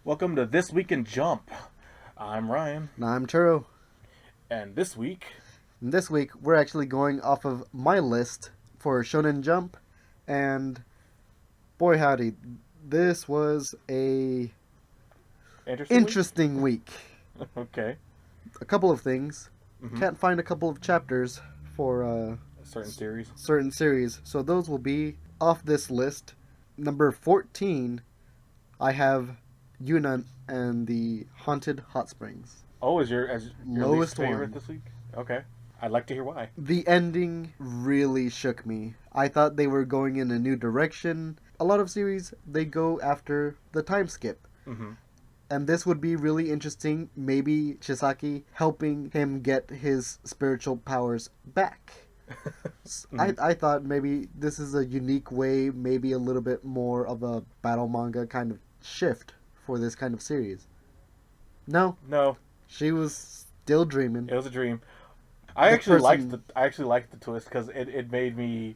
Welcome to This Week in Jump. I'm Ryan, And I'm Turo. and this week, And this week we're actually going off of my list for Shonen Jump, and boy howdy, this was a interesting week? interesting week. Okay. A couple of things. Mm-hmm. Can't find a couple of chapters for A certain series. certain series, so those will be off this list. Number 14, I have Yuna and the Haunted Hot Springs. Oh, is your Lowest least favorite one. this week? Okay. I'd like to hear why. The ending really shook me. I thought they were going in a new direction. A lot of series, they go after the time skip. Mm-hmm. And this would be really interesting. Maybe Chisaki helping him get his spiritual powers back. Mm-hmm. I thought maybe this is a unique way, maybe a little bit more of a battle manga kind of shift for this kind of series. No, No, she was still dreaming. it was a dream. I The actually person- liked the twist because it made me.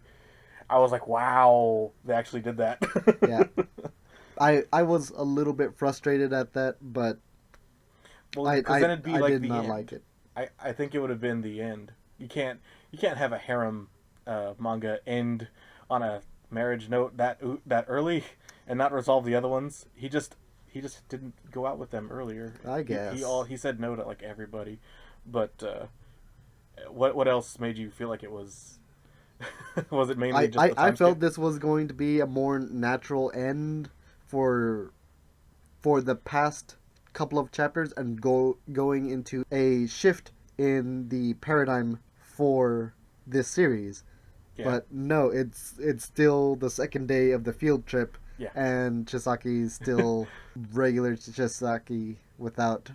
I was like, wow, they actually did that. Yeah. I was a little bit frustrated at that, but Well, because then it'd be I like did the not end. like it. I think it would have been the end. You can't have a harem manga end on a marriage note that early and not resolve the other ones. He just didn't go out with them earlier. I guess. He said no to like everybody. But what else made you feel like it was? Was it mainly just the I time felt skip? this was going to be a more natural end for the past couple of chapters and going into a shift in the paradigm for this series. Yeah, But no, it's still the second day of the field trip, yeah. and Chisaki's still regular Chisaki without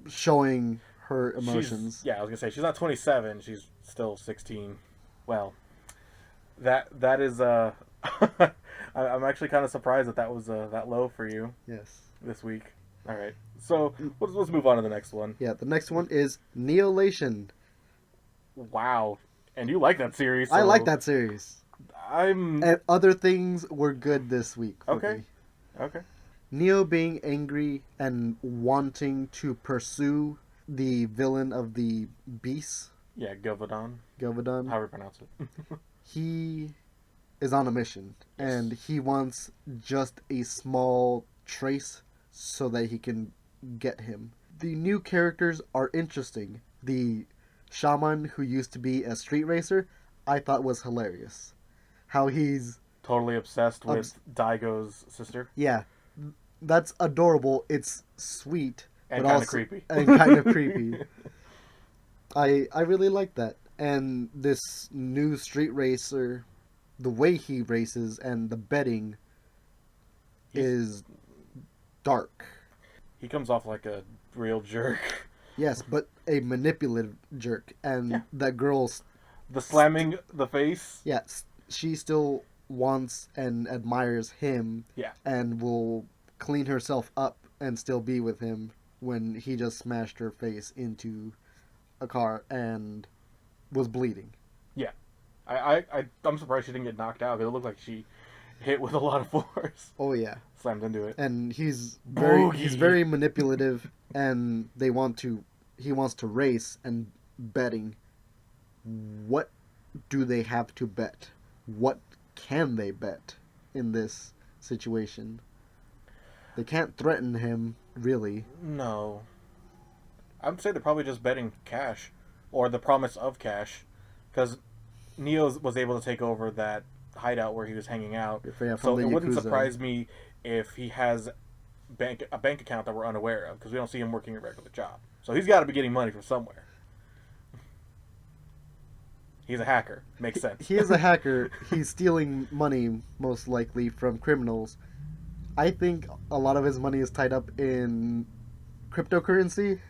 showing her emotions. I was gonna say she's not 27. She's still 16. Well, that is I'm actually kind of surprised that was that low for you Yes. this week. All right, so let's move on to the next one. Yeah, the next one is Neolation. Wow, and you like that series? I like so that series. I'm And other things were good this week. For okay. me. Okay. Neo being angry and wanting to pursue the villain of the Beast, Yeah, Govardhan, Govardhan. however you pronounce it. He is on a mission, Yes. and he wants just a small trace so that he can get him. The new characters are interesting. The shaman who used to be a street racer, I thought was hilarious. How he's Totally obsessed with Obs- Daigo's sister yeah, that's adorable. It's sweet, and but kind of also creepy. and kind of creepy. I really like that. And this new street racer, the way he races and the betting He's- is dark. He comes off like a real jerk. Yes, but a manipulative jerk. And Yeah. that girl's, The slamming the face. yes, she still wants and admires him Yeah. and will clean herself up and still be with him when he just smashed her face into a car and was bleeding. I'm surprised she didn't get knocked out because it looked like she hit with a lot of force. Oh yeah. Slammed into it. And he's Boogie. very manipulative and he wants to race and betting. What do they have to bet? What can they bet in this situation? They can't threaten him, really. No. I would say they're probably just betting cash or the promise of cash because Neo was able to take over that hideout where he was hanging out. Yeah, So from the it wouldn't Yakuza. surprise me if he has a bank account that we're unaware of because we don't see him working a regular job. So he's got to be getting money from somewhere. He's a hacker. Makes sense. He is a hacker. He's stealing money, most likely, from criminals. I think a lot of his money is tied up in cryptocurrency.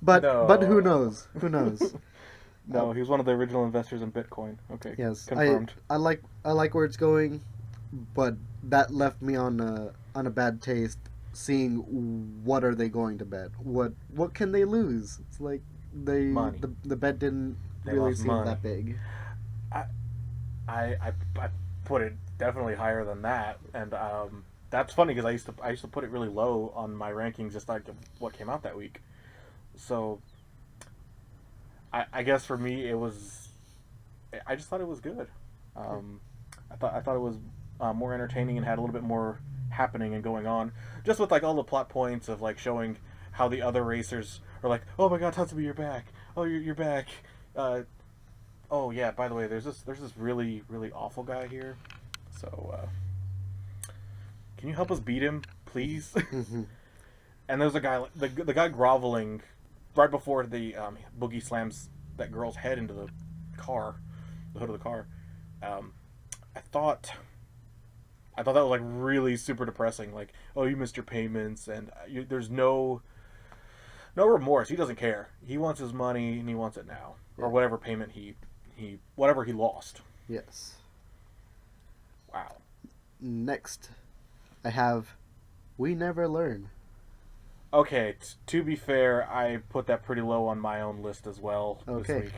But No. who knows? Who knows? No, he was one of the original investors in Bitcoin. Okay, Yes, confirmed. I like where it's going, but that left me on a bad taste. Seeing what are they going to bet? What can they lose? It's like Money. the bet didn't They really lost seem money. that big. I put it definitely higher than that, and That's funny because I used to put it really low on my rankings, just like what came out that week. So I guess for me it was, I just thought it was good. Um, I thought it was more entertaining and had a little bit more happening and going on, just with like all the plot points of like showing how the other racers are like, oh my god, Tatsubi, you're back. Oh, you're back. Uh, oh yeah, by the way, there's this really awful guy here. So can you help us beat him, please? Hmm. And there's a guy, the guy groveling right before the boogie slams that girl's head into the car, the hood of the car. Um, I thought that was like really super depressing. Like, oh, you missed your payments, and there's no remorse. He doesn't care. He wants his money, and he wants it now, Yeah. or whatever payment he whatever he lost. Yes. Wow. Next, I have We Never Learn. Okay, to be fair, I put that pretty low on my own list as well this Okay. week.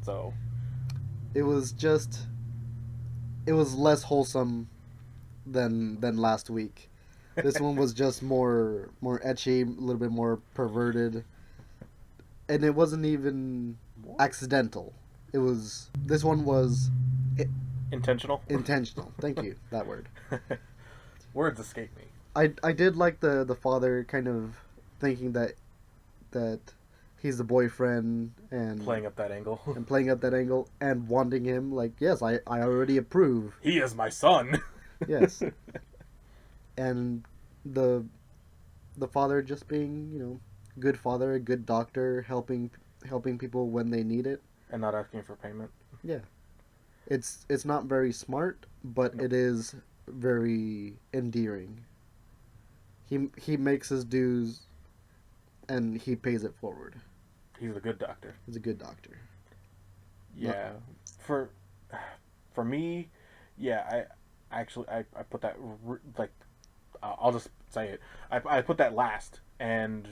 So It was it was less wholesome than last week. This one was just more etchy, a little bit more perverted, and it wasn't even accidental. This one was intentional. intentional. Thank you, that word. Words escape me. I did like the father kind of thinking that he's the boyfriend and Playing up that angle. and playing up that angle and wanting him like, yes, I already approve. He is my son. Yes. And the the father just being, good father, a good doctor, helping people when they need it. And not asking for payment. Yeah. It's not very smart, but No. it is very endearing. He makes his dues and he pays it forward. He's a good doctor. He's a good doctor. Yeah. For me, yeah, I put that like I'll just say it. I put that last, and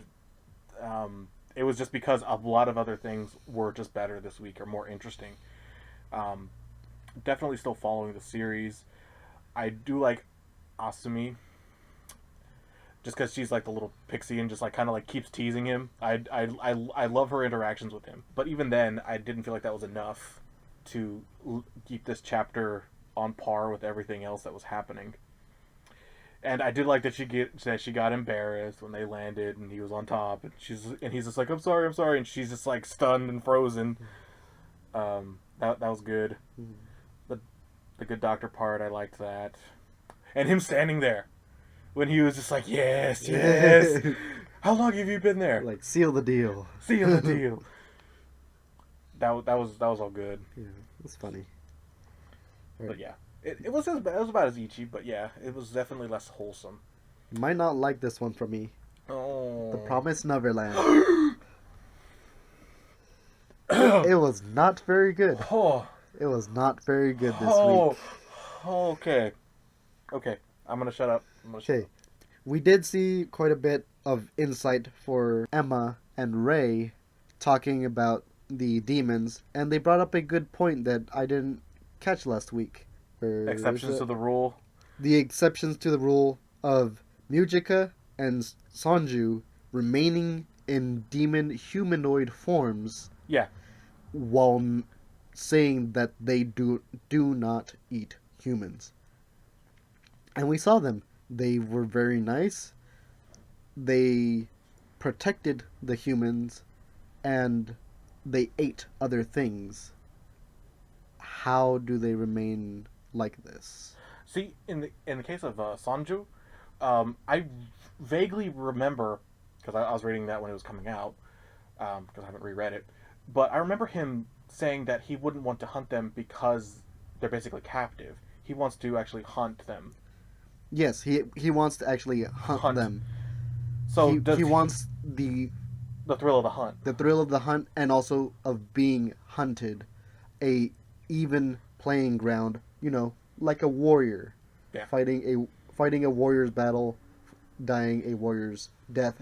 it was just because a lot of other things were just better this week or more interesting. Um, Definitely still following the series. I do like Asumi, just because she's like the little pixie and just like kind of like keeps teasing him. I love her interactions with him, but even then, I didn't feel like that was enough to keep this chapter on par with everything else that was happening. And I did like that she got embarrassed when they landed and he was on top, and he's just like, I'm sorry, and she's just like stunned and frozen. That was good. Mhm. The good doctor part, I liked that, and him standing there when he was just like, yes, yes. How long have you been there? Like, seal the deal. Seal the deal. That was all good. Yeah, it's funny. But yeah, it was about as itchy, but yeah, it was definitely less wholesome. You might not like this one from me. Oh, The Promised Neverland. It was not very good. Oh, It was not very good this oh, week. okay, I'm gonna shut up. Okay, we did see quite a bit of insight for Emma and Ray talking about the demons, and they brought up a good point that I didn't catch last week. Exceptions to the rule. The exceptions to the rule of Mujika and Sanju remaining in demon humanoid forms. Yeah. While saying that they do not eat humans. And we saw them. They were very nice. They protected the humans and they ate other things. How do they remain like this? See, in the case of Sanju, I vaguely remember, because I was reading that when it was coming out, because I haven't reread it, but I remember him saying that he wouldn't want to hunt them because they're basically captive. He wants to actually hunt them. Yes, he wants to actually hunt them. So he wants the thrill of the hunt. The thrill of the hunt and also of being hunted. A even playing ground, like a warrior. Yeah. Fighting a warrior's battle, dying a warrior's death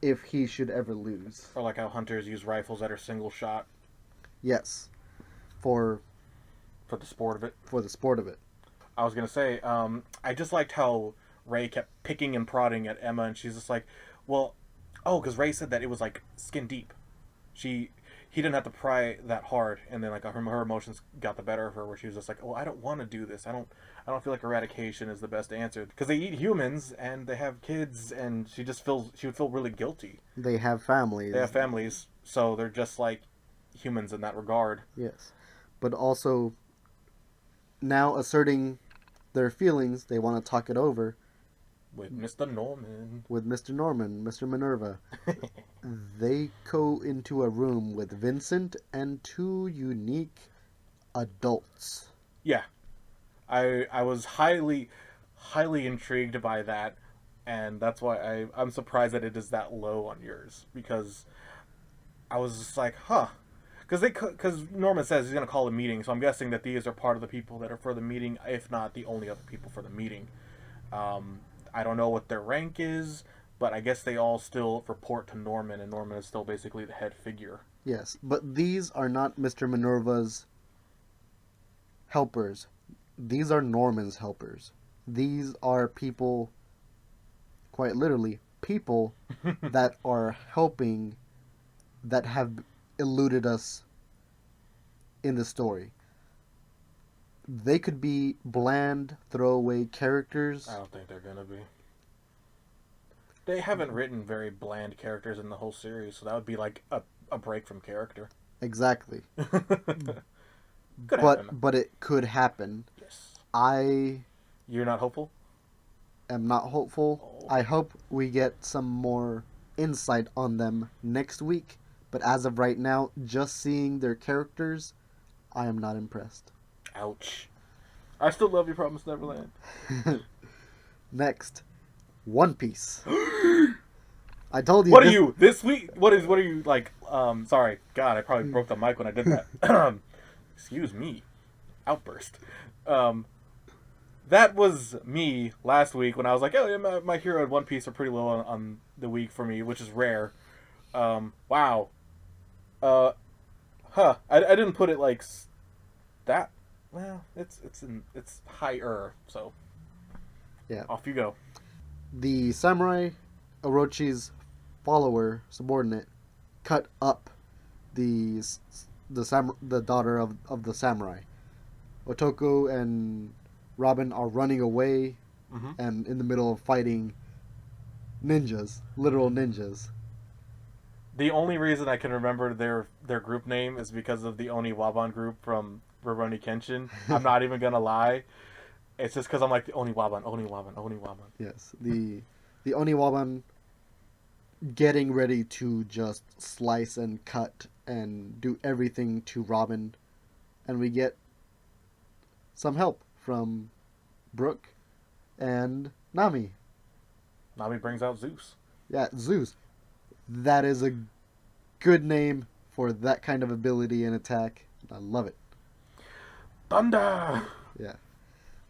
if he should ever lose. Or like how hunters use rifles that are single shot. Yes. For the sport of it. For the sport of it. I was gonna say, I just liked how Ray kept picking and prodding at Emma, and she's just like, well, oh, because Ray said that it was like skin deep. She he didn't have to pry that hard, and then like her emotions got the better of her, where she was just like, oh, I don't want to do this. I don't feel like eradication is the best answer because they eat humans and they have kids, and she would feel really guilty. They have families. They have families, so they're just like humans in that regard. Yes. But also, now asserting their feelings, they want to talk it over With Mr. Norman. with Mr. Norman, Mr. Minerva. They go into a room with Vincent and two unique adults. Yeah. I was highly intrigued by that, and that's why I'm surprised that it is that low on yours, because I was just like, huh. Because Norman says he's going to call a meeting, so I'm guessing that these are part of the people that are for the meeting, if not the only other people for the meeting. I don't know what their rank is, but I guess they all still report to Norman, and Norman is still basically the head figure. Yes, but these are not Mr. Minerva's helpers. These are Norman's helpers. These are people, quite literally, people that are helping, that have eluded us in the story. They could be bland, throwaway characters. I don't think they're going to be. They haven't written very bland characters in the whole series, so that would be like a break from character. Exactly. Could happen. But it could happen. Yes. You're not hopeful? Am not hopeful. Oh. I hope we get some more insight on them next week. But as of right now, just seeing their characters, I am not impressed. Ouch. I still love you, Promised Neverland. Next, One Piece. I told you. What are you this week? What are you like? Sorry, God, I probably broke the mic when I did that. Excuse me, outburst. That was me last week when I was like, oh, yeah, my Hero and One Piece are pretty low on the week for me, which is rare. Wow. I didn't put it like that. Well, it's higher, so yeah. Off you go. The samurai, Orochi's follower, subordinate, cut up the daughter of the samurai. Otaku and Robin are running away, and in the middle of fighting ninjas, literal ninjas. The only reason I can remember their group name is because of the Oni Waban group from Rurouni Kenshin. I'm not even gonna lie. It's just because I'm like the Oni Waban. Yes, the Oni Waban getting ready to just slice and cut and do everything to Robin, and we get some help from Brooke and Nami. Nami brings out Zeus. Yeah, Zeus. That is a good name for that kind of ability and attack. I love it. Thunder! Yeah.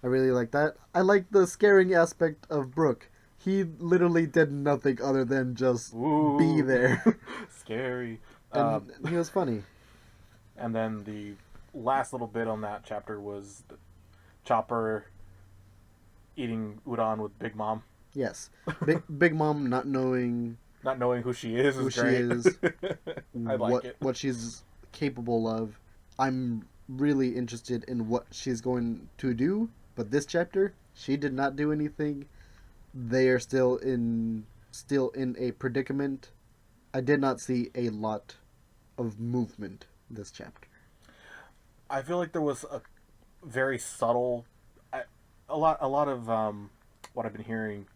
I really like that. I like the scaring aspect of Brooke. He literally did nothing other than just be there. Scary. And he was funny. And then the last little bit on that chapter was the Chopper eating udon with Big Mom. Yes. Big Mom not knowing who she is who is she great. is, I like it. What she's capable of. I'm really interested in what she's going to do, but this chapter, she did not do anything. They are still in a predicament. I did not see a lot of movement this chapter. I feel like there was a very subtle, a lot of what I've been hearing,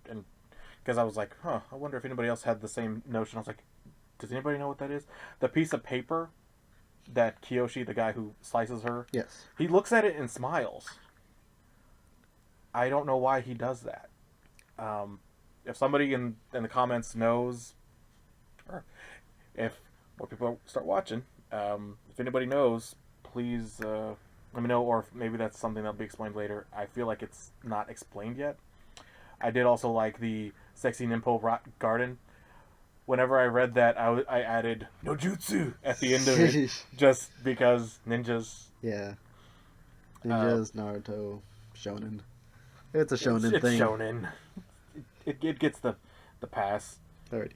and because I was like, I wonder if anybody else had the same notion. I was like, does anybody know what that is? The piece of paper that Kiyoshi, the guy who slices her, Yes, he looks at it and smiles. I don't know why he does that. If somebody in the comments knows, or if more people start watching, if anybody knows, please let me know, or if maybe that's something that'll be explained later. I feel like it's not explained yet. I did also like the Sexy Ninpo Rock Garden. Whenever I read that, I added no jutsu at the end of it, just because ninjas. Yeah. Ninjas, Naruto, Shonen. It's a shonen It's thing. shonen. It gets the pass. 30.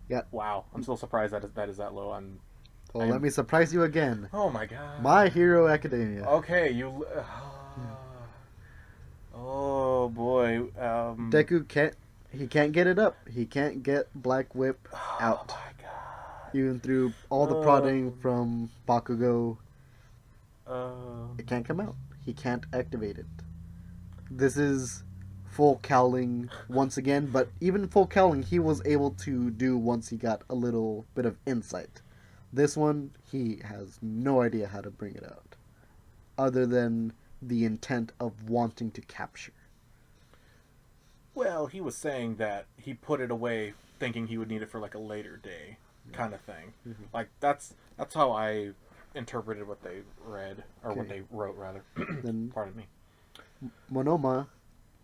Yeah. Wow, I'm still surprised that is that low. Well, let I'm me surprise you again. oh my god. My Hero Academia. Okay, you. Oh boy. Deku can't. He can't get it up. He can't get Black Whip Oh out. my god. Even through all the prodding from Bakugo, it can't come out. He can't activate it. This is full cowling once again, but even full cowling he was able to do once he got a little bit of insight. This one, he has no idea how to bring it out, other than the intent of wanting to capture. Well, he was saying that he put it away thinking he would need it for like a later day kind of thing. Mhm. Like that's how I interpreted what they read or what Okay. they wrote rather. Then Pardon me. Monoma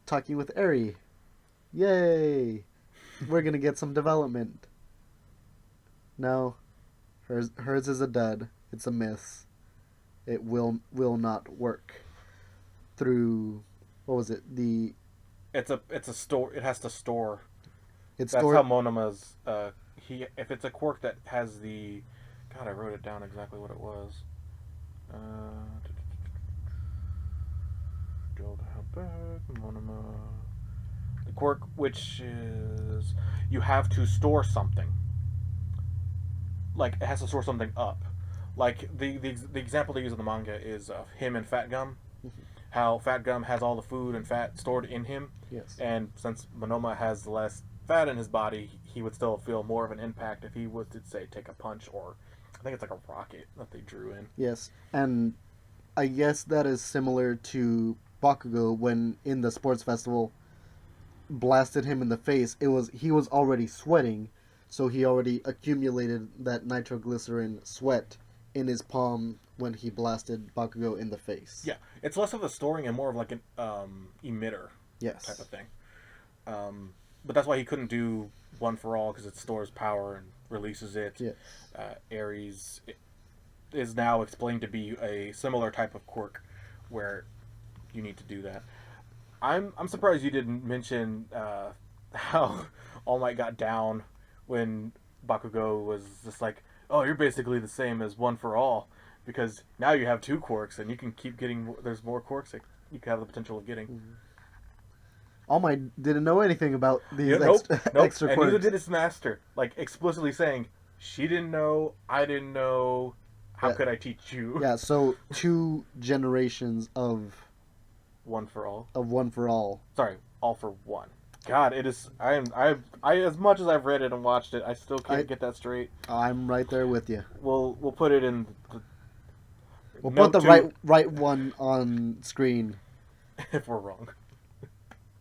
talking with Eri. Yay! We're gonna get some development. No, hers is a dud. It's a miss. It will not work. Through what was it? It's a store. It has to store. It's That's stored. how Monoma's. He if it's a quirk that has the. God, I wrote it down exactly what it was. Go back, Monoma. The quirk, which is you have to store something. Like it has to store something up. Like the example they use in the manga is of him and Fat Gum. How Fat Gum has all the food and fat stored in him, Yes. and since Monoma has less fat in his body, he would still feel more of an impact if he was to say take a punch or I think it's like a rocket that they drew in. Yes. And I guess that is similar to Bakugo when in the sports festival blasted him in the face. He was already sweating, so he already accumulated that nitroglycerin sweat in his palm when he blasted Bakugo in the face. Yeah, it's less of a storing and more of like an emitter type Yes. of thing. But that's why he couldn't do one for all because it stores power and releases it. Yes. Ares is now explained to be a similar type of quirk where you need to do that. I'm surprised you didn't mention how All Might got down when Bakugo was just like, "Oh, you're basically the same as One for All," because now you have two quirks and you can keep getting. There's more quirks that you can have the potential of getting. Mm-hmm. All Might didn't know anything about these Yeah, nope, nope. extra And neither quirks. did its master. Like explicitly saying, "She didn't know. I didn't know. How Yeah. could I teach you?" Yeah, so 2 generations One for All. of One for All. Sorry, All for One. God, it is. I as much as I've read it and watched it, I still can't get that straight. I'm right there with you. We'll put it in. We'll note put the to- right one on screen. if we're wrong.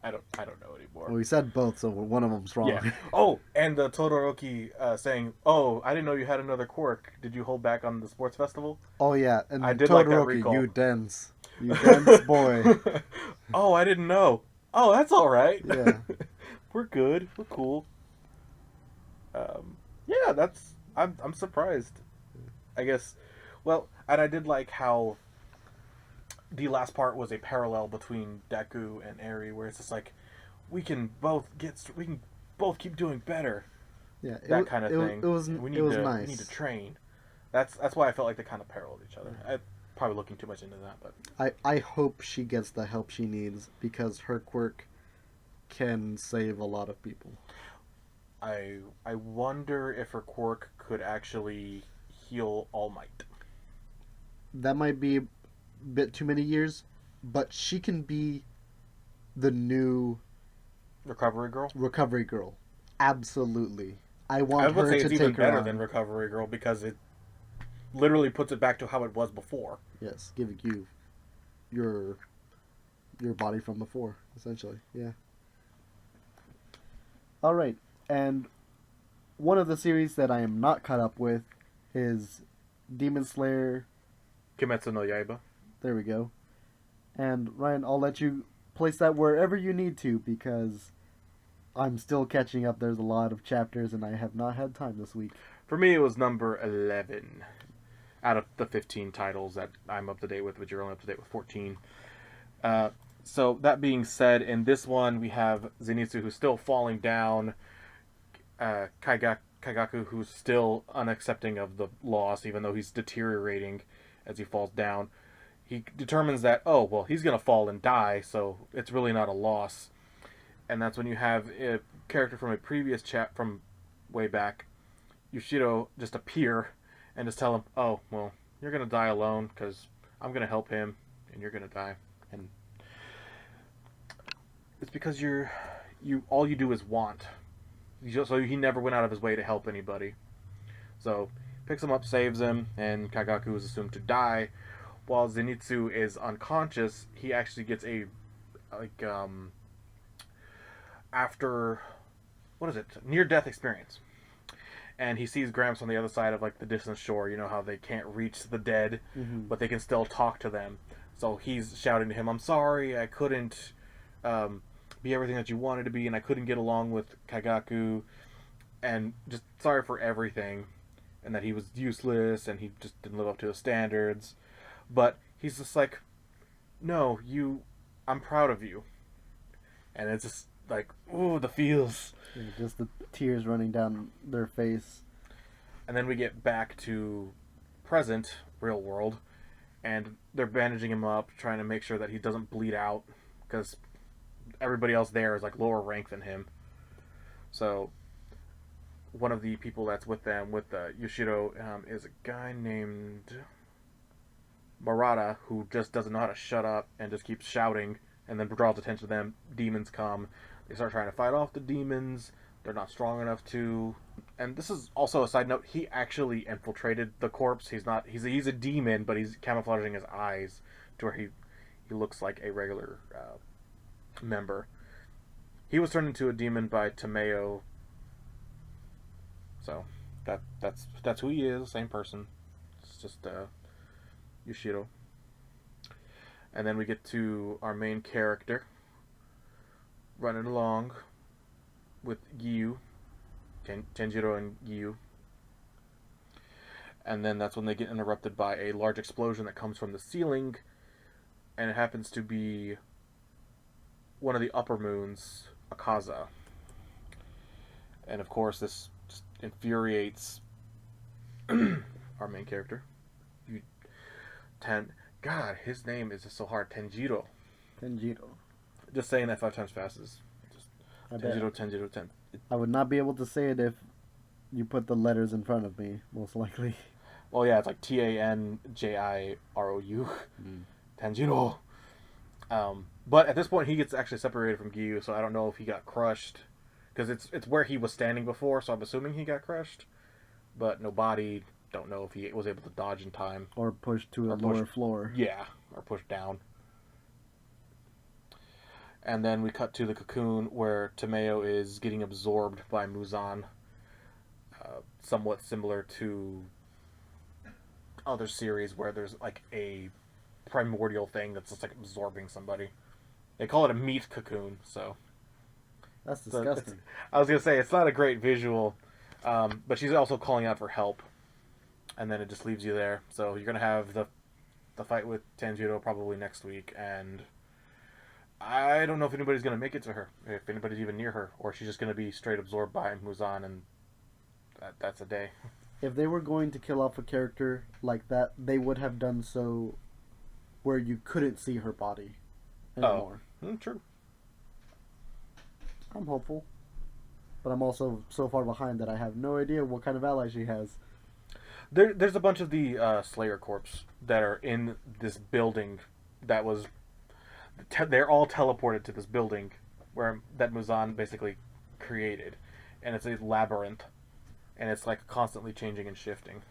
I don't know anymore. Well, we said both, so one of them's wrong. Yeah. Oh, and the Todoroki saying, "Oh, I didn't know you had another quirk. Did you hold back on the sports festival?" Oh yeah, and I did like that Todoroki, recall. you dense boy. Oh, I didn't know. Oh, that's all right. Yeah. We're good. We're cool. Yeah, I'm surprised. I guess. Well, and I did like how the last part was a parallel between Deku and Eri, where it's just like we can both keep doing better. Yeah, That kind of thing. It was we need it was to nice. we need to train. That's why I felt like they kind of paralleled each other. I probably looking too much into that, but I hope she gets the help she needs because her quirk can save a lot of people. I wonder if her quirk could actually heal All Might. That might be a bit too many years, but she can be the new Recovery Girl. recovery girl. Absolutely. I I want would her say to it's even take her better on. than Recovery Girl because it literally puts it back to how it was before. Yes, giving you your body from before, essentially. Yeah. All right, and one of the series that I am not caught up with is Demon Slayer. Kimetsu no Yaiba. There we go. And Ryan, I'll let you place that wherever you need to because I'm still catching up. There's a lot of chapters, and I have not had time this week. For me, it was number 11 out of the 15 titles that I'm up to date with, but you're only up to date with 14. So that being said, in this one we have Zenitsu who's still falling down, Kaigaku who's still unaccepting of the loss, even though he's deteriorating as he falls down. He determines that, oh well, he's gonna fall and die, so it's really not a loss. And that's when you have a character from a previous chat from way back, Yushiro, just appear and just tell him, oh well, you're gonna die alone because I'm gonna help him, and you're gonna die. And it's because you all you do is want. So he never went out of his way to help anybody. So picks him up, saves him, and Kagaku is assumed to die. While Zenitsu is unconscious, he actually gets a like after what is it, near death experience, and he sees Gramps on the other side of like the distant shore. You know how they can't reach the dead, but they can still talk to them. So he's shouting to him, "I'm sorry, I couldn't be everything that you wanted to be, and I couldn't get along with Kagaku, and just sorry for everything, and that he was useless, and he just didn't live up to his standards." But he's just like, "No, I'm proud of you," and it's just like, ooh, the feels. Yeah, just the tears running down their face. And then we get back to present, real world, and they're bandaging him up, trying to make sure that he doesn't bleed out, because everybody else there is like lower rank than him. So one of the people that's with them, with Yoshiro, is a guy named Murata, who just doesn't know how to shut up and just keeps shouting, and then draws attention to them. Demons come. They start trying to fight off the demons. They're not strong enough to. And this is also a side note. He actually infiltrated the corpse. He's not. He's a demon, but he's camouflaging his eyes to where he looks like a regular member. He was turned into a demon by Tomeo. So that's who he is. Same person. It's just Yoshiro. And then we get to our main character running along with Giyu, Tenjiro and Giyu. And then that's when they get interrupted by a large explosion that comes from the ceiling, and it happens to be one of the upper moons, Akaza. And of course, this just infuriates our main character. God, his name is just so hard. Tenjiro. Just saying that 5 times fast is just Tenjiro. I would not be able to say it if you put the letters in front of me, most likely. Well, yeah, it's like Tanjirou. Tanjiro. But at this point, he gets actually separated from Giyu, so I don't know if he got crushed, because it's where he was standing before, so I'm assuming he got crushed. But no body. Don't know if he was able to dodge in time. Or pushed to a lower floor. Yeah, or pushed down. And then we cut to the cocoon where Tomeo is getting absorbed by Muzan. Somewhat similar to other series where there's like a primordial thing that's just like absorbing somebody. They call it a meat cocoon, so. That's disgusting. I was going to say, it's not a great visual, but she's also calling out for help. And then it just leaves you there. So you're going to have the fight with Tanjiro probably next week, and I don't know if anybody's going to make it to her, if anybody's even near her, or she's just going to be straight absorbed by Muzan, and that's a day. If they were going to kill off a character like that, they would have done so where you couldn't see her body anymore. True. I'm hopeful. But I'm also so far behind that I have no idea what kind of ally she has. There's a bunch of the Slayer Corps that are in this building that was... they're all teleported to this building that Muzan basically created. And it's a labyrinth. And it's like constantly changing and shifting.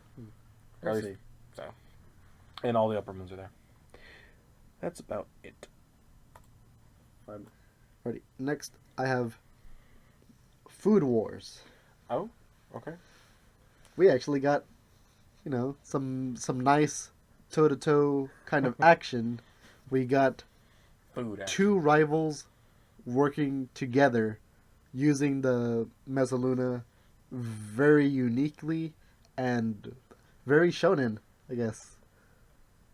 Let's see. So. And all the upper moons are there. That's about it. Ready. Next, I have Food Wars. Oh, okay. We actually got, some nice toe-to-toe kind of action. We got Food action. 2 rivals working together using the Mezzaluna very uniquely and very shonen, I guess.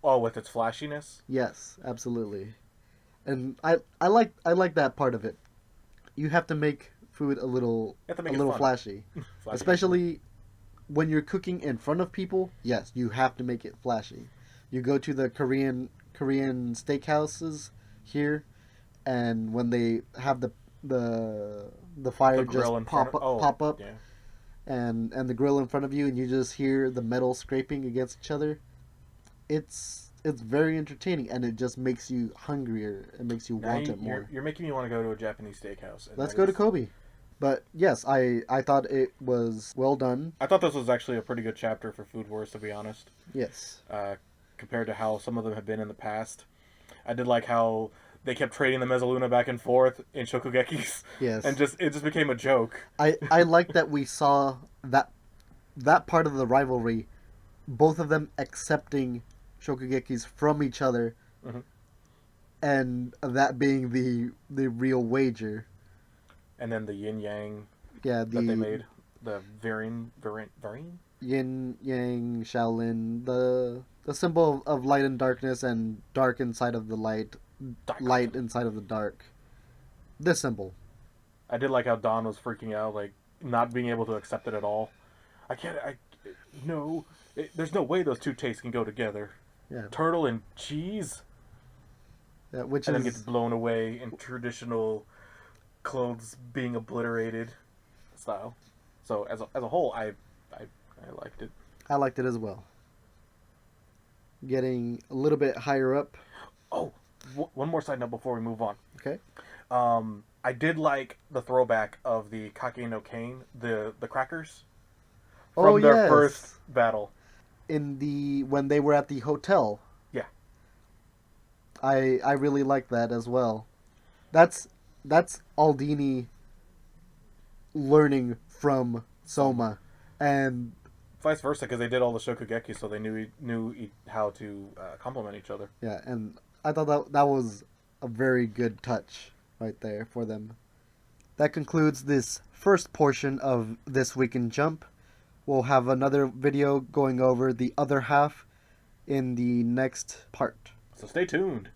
Oh, with its flashiness? Yes, absolutely. And I like that part of it. You have to make food a little You have to a make it little fun. flashy, Flashy. especially when you're cooking in front of people. Yes, you have to make it flashy. You go to the Korean steakhouses here, and when they have the The fire just grill in front of. Oh, pop up yeah. and the grill in front of you, and you just hear the metal scraping against each other. It's very entertaining, and it just makes you hungrier. It makes you Now want it more. you're making me want to go to a Japanese steakhouse, and Let's that go to is. Kobe. But yes, I thought it was well done. I thought this was actually a pretty good chapter for Food Wars, to be honest. Yes. Compared to how some of them have been in the past. I did like how they kept trading the Mezzaluna back and forth in Shokugekis, and Yes. it just became a joke. I like that we saw that part of the rivalry, both of them accepting Shokugekis from each other, Hmm. and that being the real wager. And then the yin yang Yeah, that they the made, the varying yin yang Shaolin, the symbol of light and darkness, and dark inside of the light, light inside of the dark. This symbol. I did like how Don was freaking out, like not being able to accept it at all. I can't. I no. There's no way those two tastes can go together. Yeah, Turtle and cheese, which and then gets is blown away in traditional clothes being obliterated style. So as a whole, I liked it. I liked it as well. Getting a little bit higher up. Oh, one more side note before we move on. Okay. I did like the throwback of the Kake no Kane, the crackers Oh from their first yes, battle. in the when they were at the hotel. Yeah, I really like that as well. That's Aldini learning from Soma. Soma, and Vice versa, because they did all the Shokugeki, so they knew how to complement each other. yeah, and I thought that was a very good touch right there for them. That concludes this first portion of This Week in Jump. We'll have another video going over the other half in the next part. So stay tuned.